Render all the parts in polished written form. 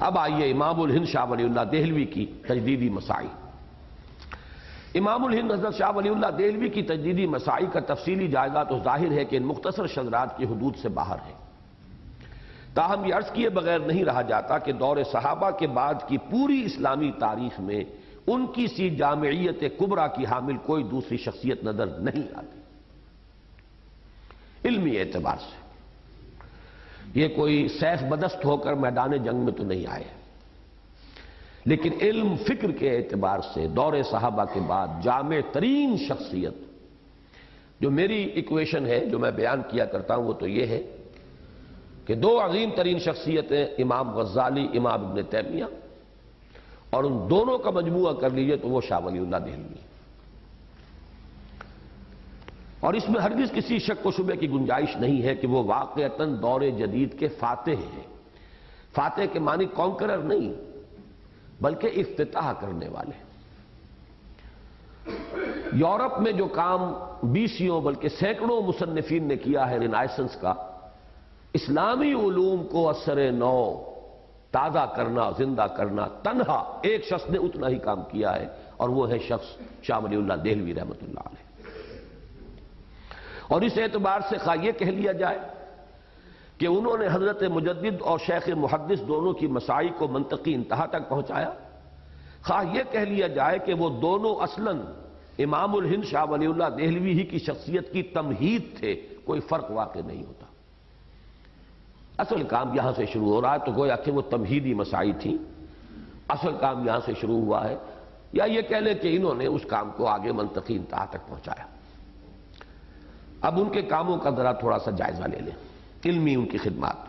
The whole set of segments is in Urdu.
اب آئیے امام الہند شاہ ولی اللہ دہلوی کی تجدیدی مسائی۔ امام الہند حضرت شاہ ولی اللہ دہلوی کی تجدیدی مسائی کا تفصیلی جائزہ تو ظاہر ہے کہ ان مختصر شذرات کی حدود سے باہر ہے، تاہم یہ عرض کیے بغیر نہیں رہا جاتا کہ دور صحابہ کے بعد کی پوری اسلامی تاریخ میں ان کی سی جامعیت کبریٰ کی حامل کوئی دوسری شخصیت نظر نہیں آتی۔ علمی اعتبار سے یہ کوئی سیف بدست ہو کر میدان جنگ میں تو نہیں آئے، لیکن علم فکر کے اعتبار سے دور صحابہ کے بعد جامع ترین شخصیت، جو میری ایکویشن ہے جو میں بیان کیا کرتا ہوں وہ تو یہ ہے کہ دو عظیم ترین شخصیتیں امام غزالی، امام ابن تیمیہ، اور ان دونوں کا مجموعہ کر لیجئے تو وہ شاہ ولی اللہ دہلوی، اور اس میں ہرگز کسی شک و شبے کی گنجائش نہیں ہے کہ وہ واقعتاً دور جدید کے فاتح ہیں۔ فاتح کے معنی کانکرر نہیں بلکہ افتتاح کرنے والے۔ یورپ میں جو کام بیسیوں بلکہ سینکڑوں مصنفین نے کیا ہے رینائسنس کا، اسلامی علوم کو اثر نو تازہ کرنا، زندہ کرنا، تنہا ایک شخص نے اتنا ہی کام کیا ہے، اور وہ ہے شخص شاہ ولی اللہ دہلوی رحمۃ اللہ علیہ۔ اور اس اعتبار سے خواہ یہ کہہ لیا جائے کہ انہوں نے حضرت مجدد اور شیخ محدث دونوں کی مسائی کو منطقی انتہا تک پہنچایا، خواہ یہ کہہ لیا جائے کہ وہ دونوں اصلاً امام الہند شاہ ولی اللہ دہلوی ہی کی شخصیت کی تمہید تھے، کوئی فرق واقع نہیں ہوتا۔ اصل کام یہاں سے شروع ہو رہا ہے تو گویا کہ وہ تمہیدی مسائی تھی، اصل کام یہاں سے شروع ہوا ہے، یا یہ کہہ لیں کہ انہوں نے اس کام کو آگے منطقی انتہا تک پہنچایا۔ اب ان کے کاموں کا ذرا تھوڑا سا جائزہ لے لیں، علمی ان کی خدمات۔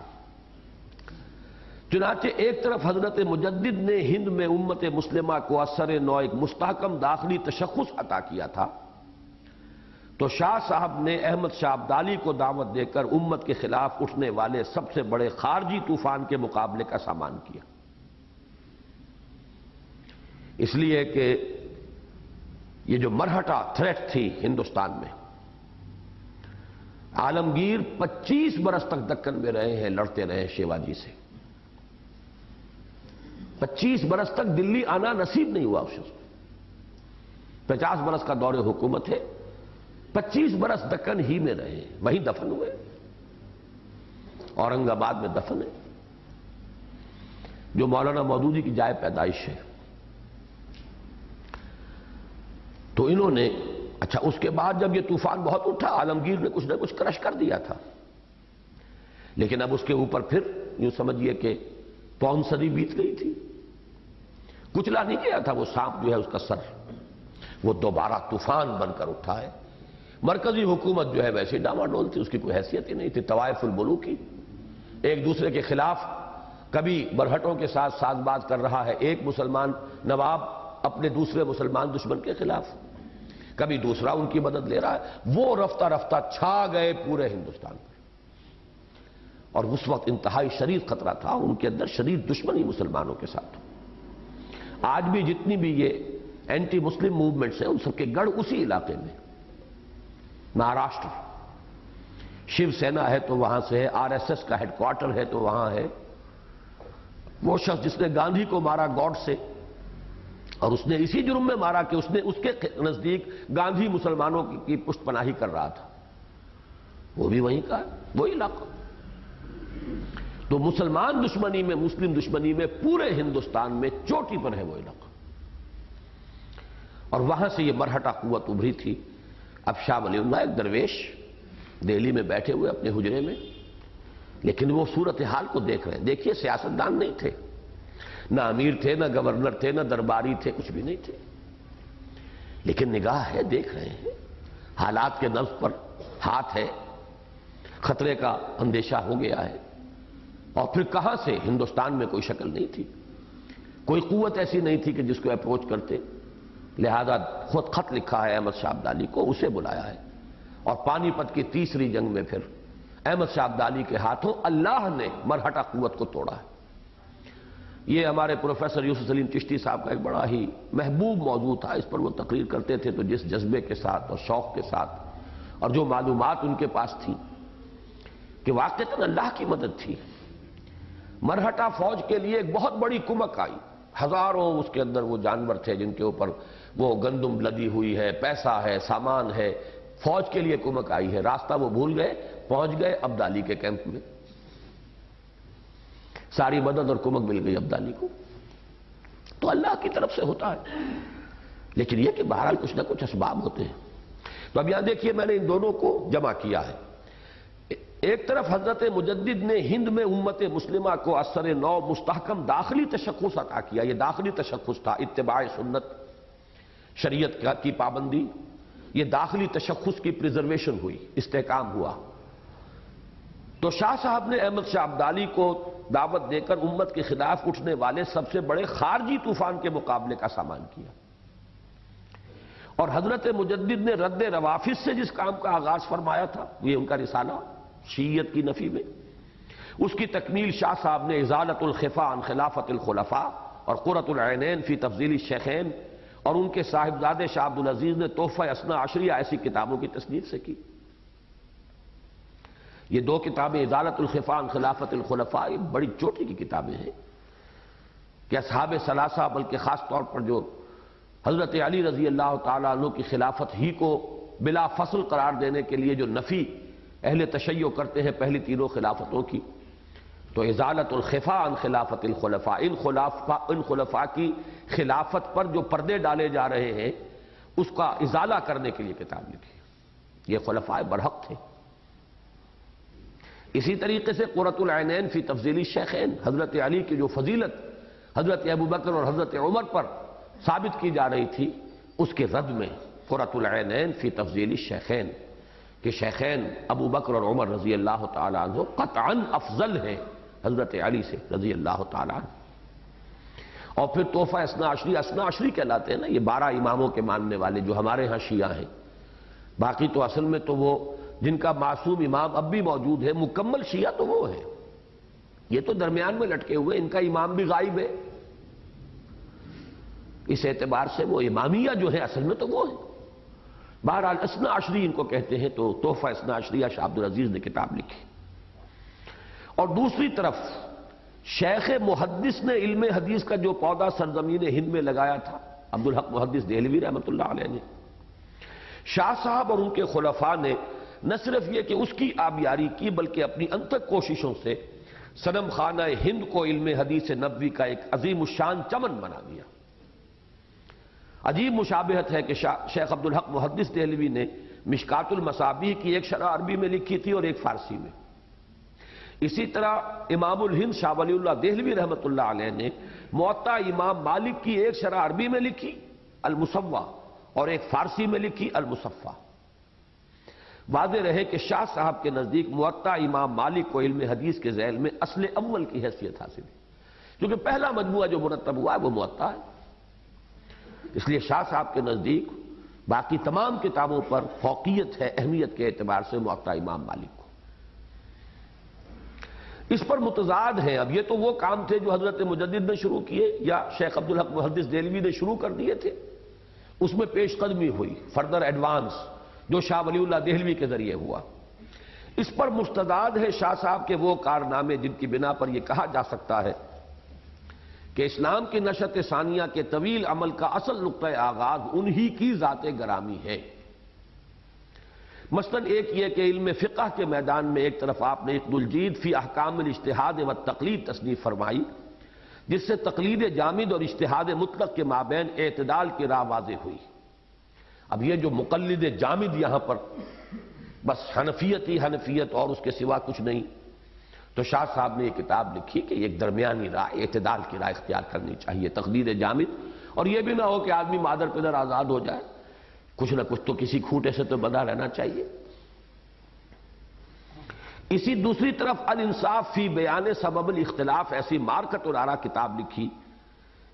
چنانچہ ایک طرف حضرت مجدد نے ہند میں امت مسلمہ کو اثر نو ایک مستحکم داخلی تشخص عطا کیا تھا، تو شاہ صاحب نے احمد شاہ ابدالی کو دعوت دے کر امت کے خلاف اٹھنے والے سب سے بڑے خارجی طوفان کے مقابلے کا سامان کیا، اس لیے کہ یہ جو مرہٹہ تھریٹ تھی ہندوستان میں، عالمگیر 25 برس تک دکن میں رہے ہیں، لڑتے رہے شیواجی سے، 25 برس تک دلی آنا نصیب نہیں ہوا اس شخص کو، 50 برس کا دور حکومت ہے، 25 برس دکن ہی میں رہے، وہیں دفن ہوئے، اورنگ آباد میں دفن ہے، جو مولانا مودودی کی جائے پیدائش ہے۔ تو انہوں نے اچھا اس کے بعد جب یہ طوفان بہت اٹھا، عالمگیر نے کچھ نہ کچھ کرش کر دیا تھا، لیکن اب اس کے اوپر پھر یوں سمجھیے کہ پون صدی بیت گئی تھی، کچلا نہیں گیا تھا وہ سانپ جو ہے اس کا سر، وہ دوبارہ طوفان بن کر اٹھا ہے۔ مرکزی حکومت جو ہے ویسے ڈاماڈول تھی، اس کی کوئی حیثیت ہی نہیں تھی، طوائف الملوک کی ایک دوسرے کے خلاف، کبھی مرہٹوں کے ساتھ ساز باز کر رہا ہے ایک مسلمان نواب اپنے دوسرے مسلمان دشمن کے خلاف، کبھی دوسرا ان کی مدد لے رہا ہے، وہ رفتہ رفتہ چھا گئے پورے ہندوستان پر، اور اس وقت انتہائی شدید خطرہ تھا، ان کے اندر شدید دشمنی مسلمانوں کے ساتھ۔ آج بھی جتنی بھی یہ اینٹی مسلم موومنٹس ہیں ان سب کے گڑھ اسی علاقے میں، مہاراشٹر، شیو سینا ہے تو وہاں سے ہے، آر ایس ایس کا ہیڈ کوارٹر ہے تو وہاں ہے، وہ شخص جس نے گاندھی کو مارا گاڈ سے، اور اس نے اسی جرم میں مارا کہ اس نے اس کے نزدیک گاندھی مسلمانوں کی پشت پناہی کر رہا تھا، وہ بھی وہیں کا ہے، وہی علاقہ۔ تو مسلمان دشمنی میں، مسلم دشمنی میں پورے ہندوستان میں چوٹی پر ہے وہ علاقہ، اور وہاں سے یہ مرہٹہ قوت ابھری تھی۔ اب شاہ ولی اللہ ایک درویش دہلی میں بیٹھے ہوئے اپنے حجرے میں، لیکن وہ صورتحال کو دیکھ رہے ہیں۔ دیکھیے سیاستدان نہیں تھے، نہ امیر تھے، نہ گورنر تھے، نہ درباری تھے، کچھ بھی نہیں تھے، لیکن نگاہ ہے، دیکھ رہے ہیں، حالات کے نبض پر ہاتھ ہے، خطرے کا اندیشہ ہو گیا ہے۔ اور پھر کہاں سے ہندوستان میں کوئی شکل نہیں تھی، کوئی قوت ایسی نہیں تھی کہ جس کو اپروچ کرتے، لہذا خود خط لکھا ہے احمد شاہ ابدالی کو، اسے بلایا ہے، اور پانی پت کی تیسری جنگ میں پھر احمد شاہ ابدالی کے ہاتھوں اللہ نے مرہٹہ قوت کو توڑا ہے۔ یہ ہمارے پروفیسر یوسف سلیم چشتی صاحب کا ایک بڑا ہی محبوب موضوع تھا، اس پر وہ تقریر کرتے تھے، تو جس جذبے کے ساتھ اور شوق کے ساتھ اور جو معلومات ان کے پاس تھی کہ واقعتاً اللہ کی مدد تھی، مرہٹا فوج کے لیے ایک بہت بڑی کمک آئی، ہزاروں اس کے اندر وہ جانور تھے جن کے اوپر وہ گندم لدی ہوئی ہے، پیسہ ہے، سامان ہے، فوج کے لیے کمک آئی ہے۔ راستہ وہ بھول گئے، پہنچ گئے عبدالی کے کیمپ میں، ساری مدد اور کمک مل گئی عبدالی کو۔ تو اللہ کی طرف سے ہوتا ہے، لیکن یہ کہ بہرحال کچھ نہ کچھ اسباب ہوتے ہیں۔ تو اب یہاں دیکھیے میں نے ان دونوں کو جمع کیا ہے۔ ایک طرف حضرت مجدد نے ہند میں امت مسلمہ کو اثر نو مستحکم داخلی تشخص عطا کیا۔ یہ داخلی تشخص تھا، اتباع سنت، شریعت کی پابندی، یہ داخلی تشخص کی پریزرویشن ہوئی، استحکام ہوا۔ تو شاہ صاحب نے احمد شاہ ابدالی کو دعوت دے کر امت کے خلاف اٹھنے والے سب سے بڑے خارجی طوفان کے مقابلے کا سامان کیا، اور حضرت مجدد نے رد روافظ سے جس کام کا آغاز فرمایا تھا، یہ ان کا رسالہ شیعیت کی نفی میں، اس کی تکمیل شاہ صاحب نے ازالۃ الخفا عن خلافت الخلفاء اور قرۃ العینین فی تفضیل الشیخین، اور ان کے صاحبزادے شاہ عبد العزیز نے تحفہ اثنا عشریہ ایسی کتابوں کی تصنیف سے کی۔ یہ دو کتابیں ازالۃ الخفا عن خلافت الخلفاء یہ بڑی چوٹی کی کتابیں ہیں کہ اصحاب ثلاثہ، بلکہ خاص طور پر جو حضرت علی رضی اللہ تعالیٰ عنہ کی خلافت ہی کو بلا فصل قرار دینے کے لیے جو نفی اہل تشیع کرتے ہیں پہلی تینوں خلافتوں کی، تو ازالۃ الخفا عن خلافت الخلفاء، ان خلفاء کی خلافت پر جو پردے ڈالے جا رہے ہیں اس کا ازالہ کرنے کے لیے کتاب لکھی۔ یہ خلفاء برحق تھے۔ اسی طریقے سے قرۃ العینین فی تفضیل الشیخین، حضرت علی کی جو فضیلت حضرت ابوبکر اور حضرت عمر پر ثابت کی جا رہی تھی، اس کے رد میں قرۃ العینین فی تفضیل الشیخین، کہ شیخین ابو بکر اور عمر رضی اللہ تعالیٰ عنہ قطعاً افضل ہیں حضرت علی سے رضی اللہ تعالیٰ عنہ۔ اور پھر تحفہ اثنا عشری، اثنا عشری کہلاتے ہیں نا یہ 12 اماموں کے ماننے والے جو ہمارے ہاں شیعہ ہیں، باقی تو اصل میں تو وہ جن کا معصوم امام اب بھی موجود ہے، مکمل شیعہ تو وہ ہے، یہ تو درمیان میں لٹکے ہوئے، ان کا امام بھی غائب ہے۔ اس اعتبار سے وہ امامیہ جو ہے اصل میں تو وہ ہے۔ بہرحال اثنا عشری ان کو کہتے ہیں، تو تحفہ اثنا عشریہ شاہ عبد العزیز نے کتاب لکھی۔ اور دوسری طرف شیخ محدث نے علم حدیث کا جو پودا سرزمین ہند میں لگایا تھا، عبدالحق محدث دہلوی رحمۃ اللہ علیہ نے، شاہ صاحب اور ان کے خلفاء نے نہ صرف یہ کہ اس کی آبیاری کی، بلکہ اپنی انتھک کوششوں سے صنم خانہ ہند کو علم حدیث نبوی کا ایک عظیم الشان چمن بنا دیا۔ عجیب مشابہت ہے کہ شیخ عبدالحق محدث دہلوی نے مشکات المصابیح کی ایک شرح عربی میں لکھی تھی اور ایک فارسی میں، اسی طرح امام الہند شاہ ولی اللہ دہلوی رحمۃ اللہ علیہ نے موطا امام مالک کی ایک شرح عربی میں لکھی المصوّع اور ایک فارسی میں لکھی المصفّہ۔ واضح رہے کہ شاہ صاحب کے نزدیک موطا امام مالک کو علم حدیث کے ذیل میں اصل اول کی حیثیت حاصل ہے، کیونکہ پہلا مجموعہ جو مرتب ہوا ہے وہ موطا ہے۔ اس لیے شاہ صاحب کے نزدیک باقی تمام کتابوں پر فوقیت ہے اہمیت کے اعتبار سے موطا امام مالک کو۔ اس پر متضاد ہیں۔ اب یہ تو وہ کام تھے جو حضرت مجدد نے شروع کیے یا شیخ عبدالحق محدث دہلوی نے شروع کر دیے تھے، اس میں پیش قدمی ہوئی، فردر ایڈوانس جو شاہ ولی اللہ دہلوی کے ذریعے ہوا۔ اس پر مستداد ہے شاہ صاحب کے وہ کارنامے جن کی بنا پر یہ کہا جا سکتا ہے کہ اسلام کی نشأت ثانیہ کے طویل عمل کا اصل نقطۂ آغاز انہی کی ذات گرامی ہے۔ مثلاً ایک یہ کہ علم فقہ کے میدان میں ایک طرف آپ نے اقد الجید فی احکام الاجتہاد والتقلید تصنیف فرمائی، جس سے تقلید جامد اور اجتہاد مطلق کے مابین اعتدال کی راہ واضح ہوئی۔ اب یہ جو مقلد جامد یہاں پر بس حنفیت ہی حنفیت اور اس کے سوا کچھ نہیں، تو شاہ صاحب نے یہ کتاب لکھی کہ ایک درمیانی راہ، اعتدال کی راہ اختیار کرنی چاہیے، تقلید جامد، اور یہ بھی نہ ہو کہ آدمی مادر پدر آزاد ہو جائے، کچھ نہ کچھ تو کسی کھوٹے سے تو بندھا رہنا چاہیے۔ اسی دوسری طرف الانصاف فی بیان سبب الاختلاف ایسی مارکت الآراء کتاب لکھی۔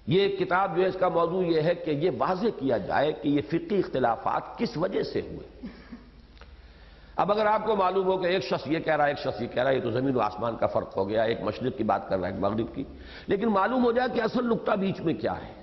یہ کتاب جو ہے اس کا موضوع یہ ہے کہ یہ واضح کیا جائے کہ یہ فقہی اختلافات کس وجہ سے ہوئے۔ اب اگر آپ کو معلوم ہو کہ ایک شخص یہ کہہ رہا ہے ایک شخص یہ کہہ رہا ہے، یہ تو زمین و آسمان کا فرق ہو گیا، ایک مشرق کی بات کر رہا ہے ایک مغرب کی، لیکن معلوم ہو جائے کہ اصل نقطہ بیچ میں کیا ہے۔